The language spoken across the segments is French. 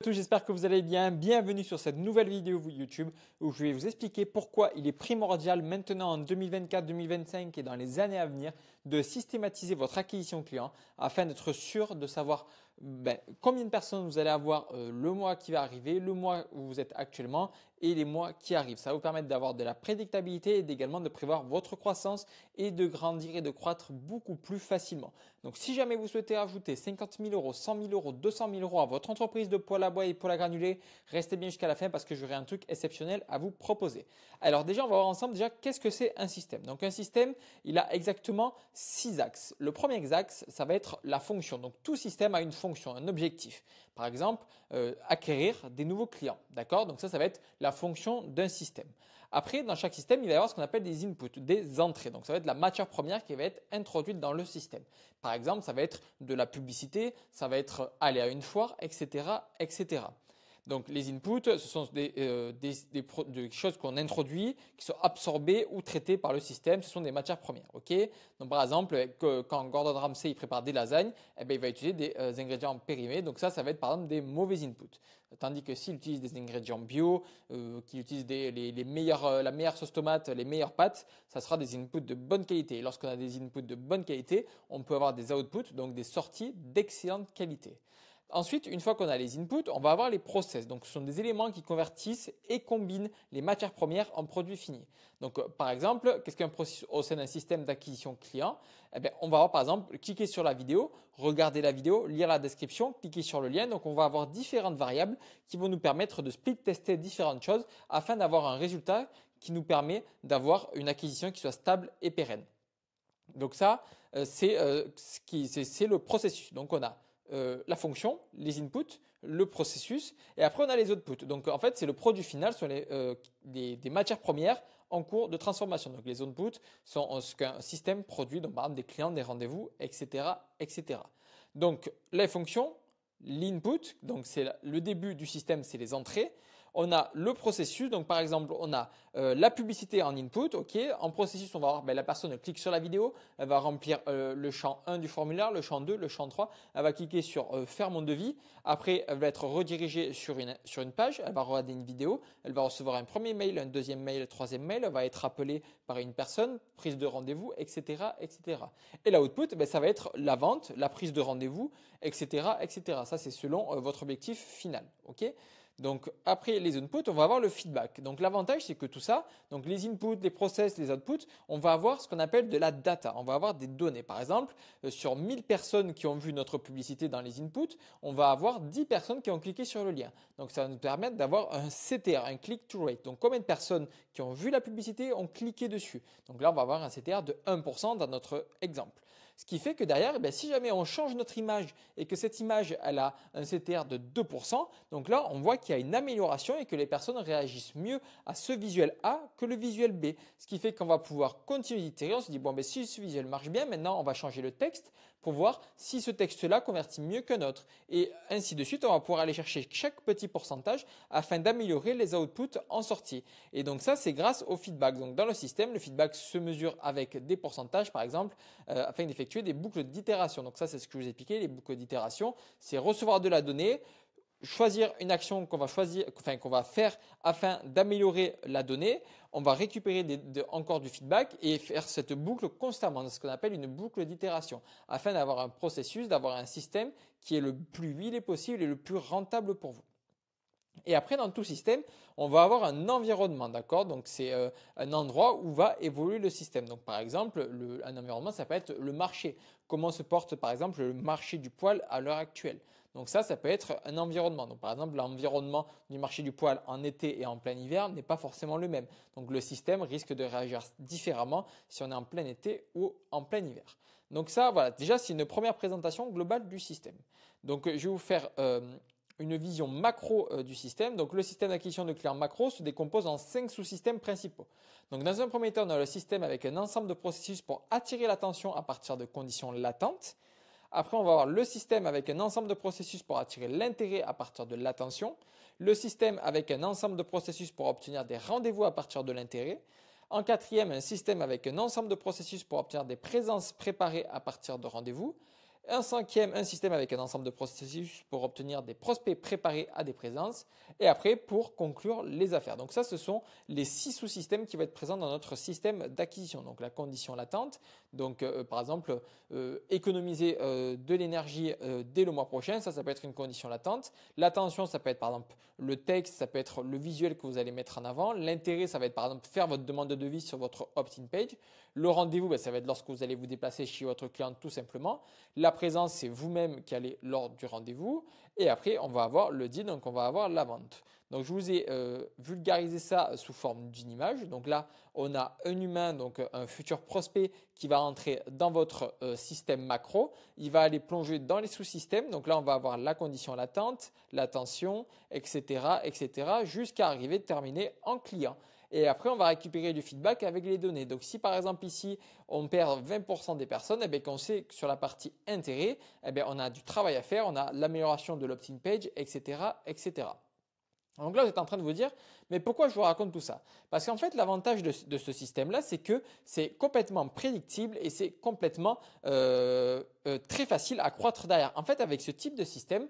tous, j'espère que vous allez bien. Bienvenue sur cette nouvelle vidéo YouTube où je vais vous expliquer pourquoi il est primordial maintenant en 2024-2025 et dans les années à venir de systématiser votre acquisition client afin d'être sûr de savoir combien de personnes vous allez avoir le mois qui va arriver, le mois où vous êtes actuellement et les mois qui arrivent. Ça va vous permettre d'avoir de la prédictabilité et également de prévoir votre croissance et de grandir et de croître beaucoup plus facilement. Donc si jamais vous souhaitez ajouter 50 000 euros, 100 000 euros, 200 000 euros à votre entreprise de poêle à bois et poêle à granulés, restez bien jusqu'à la fin parce que j'aurai un truc exceptionnel à vous proposer. Alors déjà, on va voir ensemble qu'est-ce que c'est un système. Donc un système, il a exactement 6 axes. Le premier axe, ça va être la fonction. Donc tout système a une fonction, un objectif. Par exemple, acquérir des nouveaux clients. D'accord? Donc ça va être la fonction d'un système. Après, dans chaque système, il va y avoir ce qu'on appelle des inputs, des entrées. Donc ça va être la matière première qui va être introduite dans le système. Par exemple, ça va être de la publicité, ça va être aller à une foire, etc., etc. Donc les inputs, ce sont des choses qu'on introduit, qui sont absorbées ou traitées par le système. Ce sont des matières premières. Ok. Donc par exemple, quand Gordon Ramsay il prépare des lasagnes, il va utiliser des ingrédients périmés. Donc ça va être par exemple des mauvais inputs. Tandis que s'il utilise des ingrédients bio, qu'il utilise la meilleure sauce tomate, les meilleures pâtes, ça sera des inputs de bonne qualité. Et lorsqu'on a des inputs de bonne qualité, on peut avoir des outputs, donc des sorties d'excellente qualité. Ensuite, une fois qu'on a les inputs, on va avoir les process. Donc, ce sont des éléments qui convertissent et combinent les matières premières en produits finis. Donc, par exemple, qu'est-ce qu'un processus au sein d'un système d'acquisition client? On va avoir par exemple cliquer sur la vidéo, regarder la vidéo, lire la description, cliquer sur le lien. Donc, on va avoir différentes variables qui vont nous permettre de split tester différentes choses afin d'avoir un résultat qui nous permet d'avoir une acquisition qui soit stable et pérenne. Donc ça, c'est le processus. Donc, on a la fonction, les inputs, le processus, et après on a les outputs. Donc en fait, c'est le produit final, ce sont des matières premières en cours de transformation. Donc les outputs sont ce qu'un système produit, donc par exemple des clients, des rendez-vous, etc., etc. Donc les fonctions, l'input, donc c'est le début du système, c'est les entrées. On a le processus, donc par exemple, on a la publicité en input, ok. En processus, on va voir la personne clique sur la vidéo, elle va remplir le champ 1 du formulaire, le champ 2, le champ 3, elle va cliquer sur faire mon devis. Après, elle va être redirigée sur une page, elle va regarder une vidéo, elle va recevoir un premier mail, un deuxième mail, un troisième mail, elle va être appelée par une personne, prise de rendez-vous, etc., etc. Et l'output, ça va être la vente, la prise de rendez-vous, etc., etc. Ça, c'est selon votre objectif final, ok. Donc après les inputs, on va avoir le feedback. Donc l'avantage, c'est que tout ça, donc les inputs, les process, les outputs, on va avoir ce qu'on appelle de la data. On va avoir des données. Par exemple, sur 1000 personnes qui ont vu notre publicité dans les inputs, on va avoir 10 personnes qui ont cliqué sur le lien. Donc ça va nous permettre d'avoir un CTR, un click-to rate. Donc combien de personnes qui ont vu la publicité ont cliqué dessus. Donc là, on va avoir un CTR de 1% dans notre exemple. Ce qui fait que derrière, si jamais on change notre image et que cette image elle a un CTR de 2%, donc là, on voit qu'il y a une amélioration et que les personnes réagissent mieux à ce visuel A que le visuel B. Ce qui fait qu'on va pouvoir continuer d'itérer. On se dit, si ce visuel marche bien, maintenant, on va changer le texte pour voir si ce texte-là convertit mieux qu'un autre. Et ainsi de suite, on va pouvoir aller chercher chaque petit pourcentage afin d'améliorer les outputs en sortie. Et donc ça, c'est grâce au feedback. Donc dans le système, le feedback se mesure avec des pourcentages, par exemple, afin d'effectuer des boucles d'itération. Donc ça, c'est ce que je vous ai expliqué, les boucles d'itération. C'est recevoir de la donnée, choisir une action qu'on va faire afin d'améliorer la donnée. On va récupérer encore du feedback et faire cette boucle constamment. C'est ce qu'on appelle une boucle d'itération afin d'avoir un processus, d'avoir un système qui est le plus huilé possible et le plus rentable pour vous. Et après, dans tout système, on va avoir un environnement, d'accord? Donc, c'est un endroit où va évoluer le système. Donc, par exemple, un environnement, ça peut être le marché. Comment se porte, par exemple, le marché du poêle à l'heure actuelle? Donc, ça peut être un environnement. Donc, par exemple, l'environnement du marché du poêle en été et en plein hiver n'est pas forcément le même. Donc, le système risque de réagir différemment si on est en plein été ou en plein hiver. Donc, ça, voilà. Déjà, c'est une première présentation globale du système. Donc, je vais vous faire une vision macro du système. Donc le système d'acquisition de clients macro se décompose en 5 sous-systèmes principaux. Donc dans un premier temps, on a le système avec un ensemble de processus pour attirer l'attention à partir de conditions latentes. Après, on va avoir le système avec un ensemble de processus pour attirer l'intérêt à partir de l'attention. Le système avec un ensemble de processus pour obtenir des rendez-vous à partir de l'intérêt. En quatrième, un système avec un ensemble de processus pour obtenir des présences préparées à partir de rendez-vous. Un cinquième, un système avec un ensemble de processus pour obtenir des prospects préparés à des présences. Et après, pour conclure les affaires. Donc ça, ce sont les 6 sous-systèmes qui vont être présents dans notre système d'acquisition. Donc la condition latente, donc par exemple, économiser de l'énergie dès le mois prochain, ça peut être une condition latente. L'attention, ça peut être par exemple le texte, ça peut être le visuel que vous allez mettre en avant. L'intérêt, ça va être par exemple faire votre demande de devis sur votre opt-in page. Le rendez-vous, ça va être lorsque vous allez vous déplacer chez votre client tout simplement. La présence, c'est vous-même qui allez lors du rendez-vous. Et après, on va avoir le deal, donc on va avoir la vente. Donc je vous ai vulgarisé ça sous forme d'une image. Donc là, on a un humain, donc un futur prospect qui va entrer dans votre système macro. Il va aller plonger dans les sous-systèmes. Donc là, on va avoir la condition latente, l'attention, etc., etc., jusqu'à arriver terminé en client. Et après, on va récupérer du feedback avec les données. Donc, si par exemple ici, on perd 20% des personnes, eh bien, qu'on sait que sur la partie intérêt, eh bien, on a du travail à faire, on a l'amélioration de l'opt-in page, etc., etc. Donc là, vous êtes en train de vous dire, mais pourquoi je vous raconte tout ça? Parce qu'en fait, l'avantage de ce système-là, c'est que c'est complètement prédictible et c'est complètement très facile à croître derrière. En fait, avec ce type de système,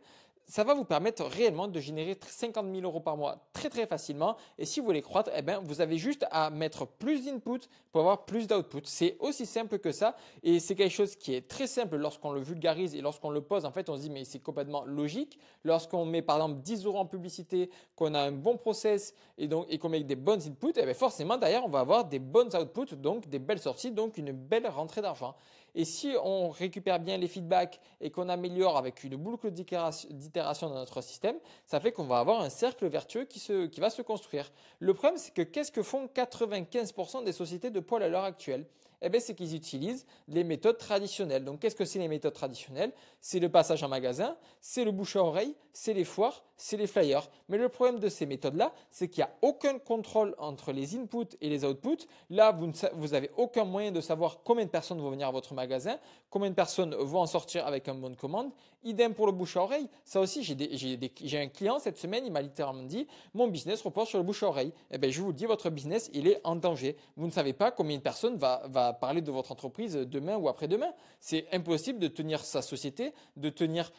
ça va vous permettre réellement de générer 50 000 euros par mois très très facilement. Et si vous voulez croître, eh bien, vous avez juste à mettre plus d'input pour avoir plus d'output. C'est aussi simple que ça. Et c'est quelque chose qui est très simple lorsqu'on le vulgarise et lorsqu'on le pose. En fait, on se dit, mais c'est complètement logique. Lorsqu'on met par exemple 10 euros en publicité, qu'on a un bon process et qu'on met des bonnes inputs, eh bien, forcément derrière, on va avoir des bonnes outputs, donc des belles sorties, donc une belle rentrée d'argent. Et si on récupère bien les feedbacks et qu'on améliore avec une boucle d'itération dans notre système, ça fait qu'on va avoir un cercle vertueux qui va se construire. Le problème, c'est que qu'est-ce que font 95% des sociétés de poil à l'heure actuelle? Eh bien, c'est qu'ils utilisent les méthodes traditionnelles. Donc, qu'est-ce que c'est les méthodes traditionnelles? C'est le passage en magasin, c'est le bouche à oreille, c'est les foires, c'est les flyers. Mais le problème de ces méthodes-là, c'est qu'il n'y a aucun contrôle entre les inputs et les outputs. Là, vous n'avez aucun moyen de savoir combien de personnes vont venir à votre magasin, combien de personnes vont en sortir avec un bon de commande. Idem pour le bouche à oreille. Ça aussi, j'ai un client cette semaine, il m'a littéralement dit, mon business repose sur le bouche à oreille. Eh bien, je vous le dis, votre business, il est en danger. Vous ne savez pas combien de personnes va parler de votre entreprise demain ou après-demain. C'est impossible de tenir sa société, de tenir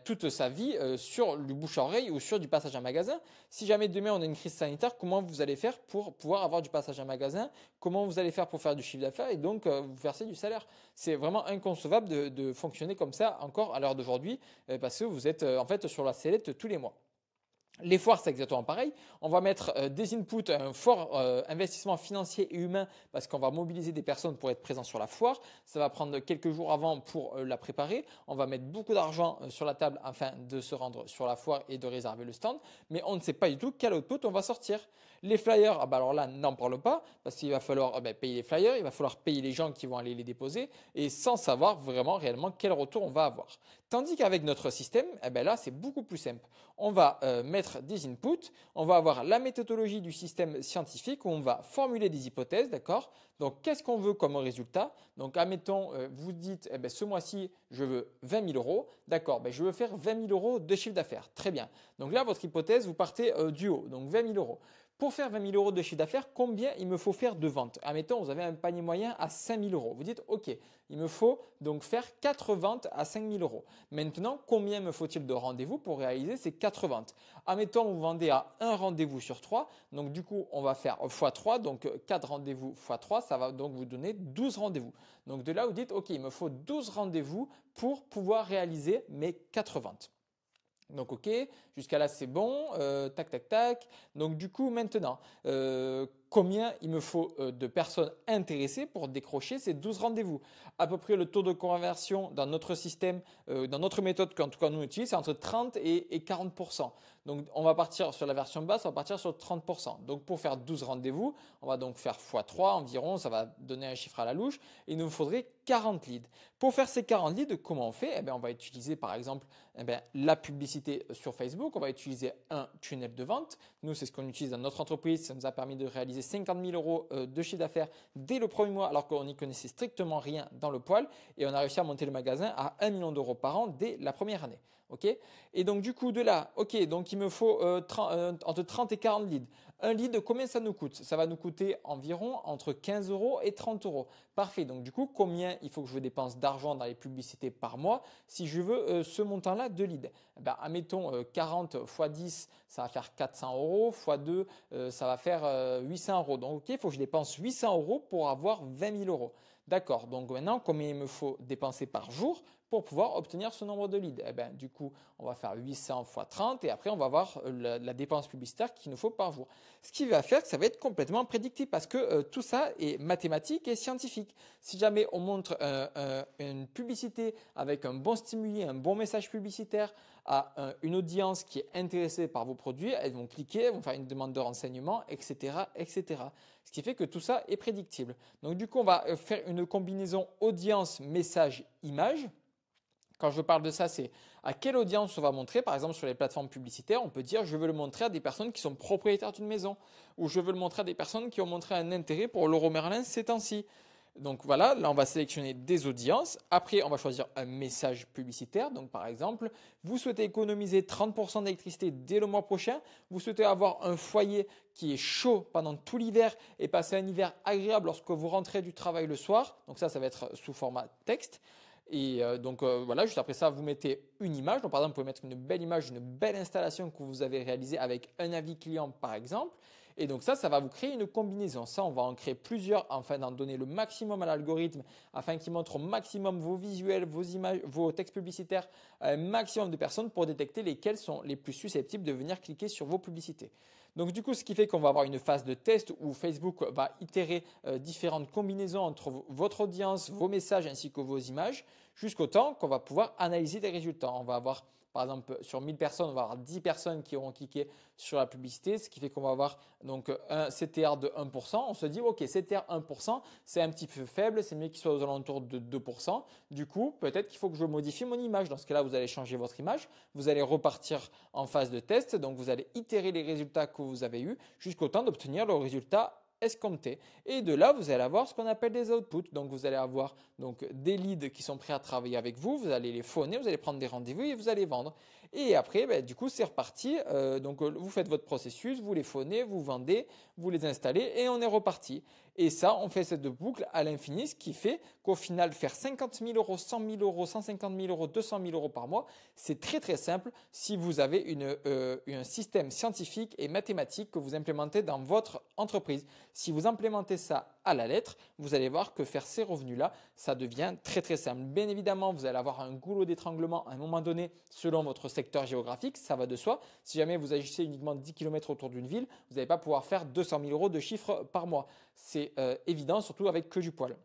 toute sa vie sur du bouche à oreille ou sur du passage à magasin. Si jamais demain on a une crise sanitaire, comment vous allez faire pour pouvoir avoir du passage à magasin? Comment vous allez faire pour faire du chiffre d'affaires et donc vous verser du salaire? C'est vraiment inconcevable de fonctionner comme ça encore à l'heure d'aujourd'hui parce que vous êtes en fait sur la sellette tous les mois. Les foires, c'est exactement pareil. On va mettre des inputs, un fort investissement financier et humain parce qu'on va mobiliser des personnes pour être présents sur la foire. Ça va prendre quelques jours avant pour la préparer. On va mettre beaucoup d'argent sur la table afin de se rendre sur la foire et de réserver le stand. Mais on ne sait pas du tout quel output on va sortir. Les flyers, alors là, n'en parle pas parce qu'il va falloir payer les flyers, il va falloir payer les gens qui vont aller les déposer et sans savoir vraiment réellement quel retour on va avoir. Tandis qu'avec notre système, là, c'est beaucoup plus simple. On va mettre des inputs, on va avoir la méthodologie du système scientifique où on va formuler des hypothèses, d'accord? Donc, qu'est-ce qu'on veut comme résultat? Donc, admettons, vous dites, ce mois-ci, je veux 20 000 euros. D'accord, je veux faire 20 000 euros de chiffre d'affaires. Très bien. Donc là, votre hypothèse, vous partez du haut, donc 20 000 euros. Pour faire 20 000 euros de chiffre d'affaires, combien il me faut faire de ventes? Admettons, vous avez un panier moyen à 5 000 euros. Vous dites, OK, il me faut donc faire 4 ventes à 5 000 euros. Maintenant, combien me faut-il de rendez-vous pour réaliser ces 4 ventes? Admettons, vous vendez à un rendez-vous sur 3. Donc, du coup, on va faire x3. Donc, 4 rendez-vous x3, ça va donc vous donner 12 rendez-vous. Donc, de là, vous dites, OK, il me faut 12 rendez-vous pour pouvoir réaliser mes 4 ventes. Donc ok, jusqu'à là c'est bon, tac tac tac. Donc du coup maintenant, combien il me faut de personnes intéressées pour décrocher ces 12 rendez-vous? À peu près le taux de conversion dans notre système, dans notre méthode qu'en tout cas nous on utilise, c'est entre 30 et 40%. Donc on va partir sur la version basse, on va partir sur 30%. Donc pour faire 12 rendez-vous, on va donc faire x3 environ, ça va donner un chiffre à la louche. Et il nous faudrait 40 leads. Pour faire ces 40 leads, comment on fait? On va utiliser par exemple la publicité sur Facebook, on va utiliser un tunnel de vente. Nous, c'est ce qu'on utilise dans notre entreprise. Ça nous a permis de réaliser 50 000 euros de chiffre d'affaires dès le premier mois alors qu'on n'y connaissait strictement rien dans le poil. Et on a réussi à monter le magasin à 1 million d'euros par an dès la première année. OK? Et donc, du coup, de là, OK, donc il me faut entre 30 et 40 leads. Un lead, combien ça nous coûte? Ça va nous coûter environ entre 15 euros et 30 euros. Parfait. Donc, du coup, combien il faut que je dépense d'argent dans les publicités par mois si je veux ce montant-là de leads? Ben, admettons 40 x 10, ça va faire 400 euros, x 2, ça va faire 800 euros. Donc, OK, il faut que je dépense 800 euros pour avoir 20 000 euros. D'accord. Donc, maintenant, combien il me faut dépenser par jour pour pouvoir obtenir ce nombre de leads? Eh ben, du coup, on va faire 800 x 30 et après, on va voir la dépense publicitaire qu'il nous faut par jour. Ce qui va faire que ça va être complètement prédictible parce que tout ça est mathématique et scientifique. Si jamais on montre une publicité avec un bon stimuli, un bon message publicitaire à une audience qui est intéressée par vos produits, elles vont cliquer, elles vont faire une demande de renseignement, etc., etc. Ce qui fait que tout ça est prédictible. Donc du coup, on va faire une combinaison audience, message, image. Quand je parle de ça, c'est à quelle audience on va montrer. Par exemple, sur les plateformes publicitaires, on peut dire je veux le montrer à des personnes qui sont propriétaires d'une maison ou je veux le montrer à des personnes qui ont montré un intérêt pour Leroy Merlin ces temps-ci. Donc voilà, là on va sélectionner des audiences. Après, on va choisir un message publicitaire. Donc par exemple, vous souhaitez économiser 30% d'électricité dès le mois prochain. Vous souhaitez avoir un foyer qui est chaud pendant tout l'hiver et passer un hiver agréable lorsque vous rentrez du travail le soir. Donc ça va être sous format texte. Et donc voilà, juste après ça, vous mettez une image. Donc par exemple, vous pouvez mettre une belle image, une belle installation que vous avez réalisée avec un avis client par exemple. Et donc ça va vous créer une combinaison. Ça, on va en créer plusieurs afin d'en donner le maximum à l'algorithme, afin qu'il montre au maximum vos visuels, vos images, vos textes publicitaires à un maximum de personnes pour détecter lesquelles sont les plus susceptibles de venir cliquer sur vos publicités. Donc du coup, ce qui fait qu'on va avoir une phase de test où Facebook va itérer différentes combinaisons entre votre audience, vos messages ainsi que vos images, jusqu'au temps qu'on va pouvoir analyser des résultats. On va avoir, par exemple, sur 1000 personnes, on va avoir 10 personnes qui auront cliqué sur la publicité, ce qui fait qu'on va avoir donc un CTR de 1%. On se dit, OK, CTR 1%, c'est un petit peu faible, c'est mieux qu'il soit aux alentours de 2%. Du coup, peut-être qu'il faut que je modifie mon image. Dans ce cas-là, vous allez changer votre image, vous allez repartir en phase de test, donc vous allez itérer les résultats que vous avez eus jusqu'au temps d'obtenir le résultat escompté. Et de là, vous allez avoir ce qu'on appelle des outputs. Donc, vous allez avoir donc, des leads qui sont prêts à travailler avec vous. Vous allez les phoner, vous allez prendre des rendez-vous et vous allez vendre. Et après, ben, du coup, c'est reparti. Donc, vous faites votre processus, vous les phonez, vous vendez, vous les installez et on est reparti. Et ça, on fait cette boucle à l'infini, ce qui fait qu'au final, faire 50 000 euros, 100 000 euros, 150 000 euros, 200 000 euros par mois, c'est très très simple si vous avez un système scientifique et mathématique que vous implémentez dans votre entreprise. Si vous implémentez ça à la lettre, vous allez voir que faire ces revenus-là, ça devient très très simple. Bien évidemment, vous allez avoir un goulot d'étranglement à un moment donné selon votre secteur géographique, ça va de soi. Si jamais vous agissez uniquement 10 km autour d'une ville, vous n'allez pas pouvoir faire 200 000 euros de chiffre par mois. C'est évident, surtout avec que du poil.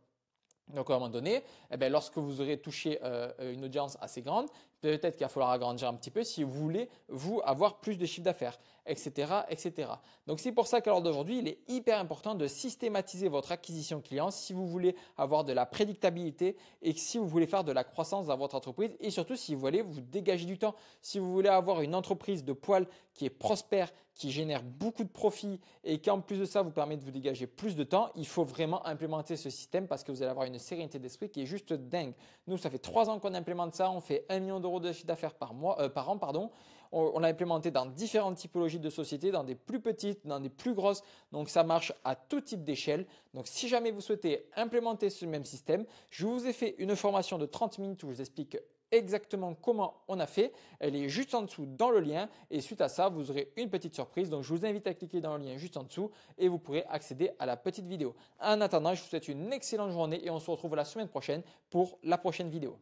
Donc à un moment donné, eh bien, lorsque vous aurez touché une audience assez grande, peut-être qu'il va falloir agrandir un petit peu si vous voulez vous avoir plus de chiffre d'affaires, etc., etc. Donc c'est pour ça qu'à l'heure d'aujourd'hui, il est hyper important de systématiser votre acquisition client si vous voulez avoir de la prédictabilité et si vous voulez faire de la croissance dans votre entreprise et surtout si vous voulez vous dégager du temps. Si vous voulez avoir une entreprise de poil qui est prospère, qui génère beaucoup de profits et qui en plus de ça vous permet de vous dégager plus de temps, il faut vraiment implémenter ce système parce que vous allez avoir une sérénité d'esprit qui est juste dingue. Nous, ça fait 3 ans qu'on implémente ça, on fait 1 million d'euros de chiffre d'affaires par an. On l'a implémenté dans différentes typologies de sociétés, dans des plus petites, dans des plus grosses. Donc ça marche à tout type d'échelle. Donc si jamais vous souhaitez implémenter ce même système, je vous ai fait une formation de 30 minutes où je vous explique exactement comment on a fait. Elle est juste en dessous dans le lien et suite à ça, vous aurez une petite surprise. Donc, je vous invite à cliquer dans le lien juste en dessous et vous pourrez accéder à la petite vidéo. En attendant, je vous souhaite une excellente journée et on se retrouve la semaine prochaine pour la prochaine vidéo.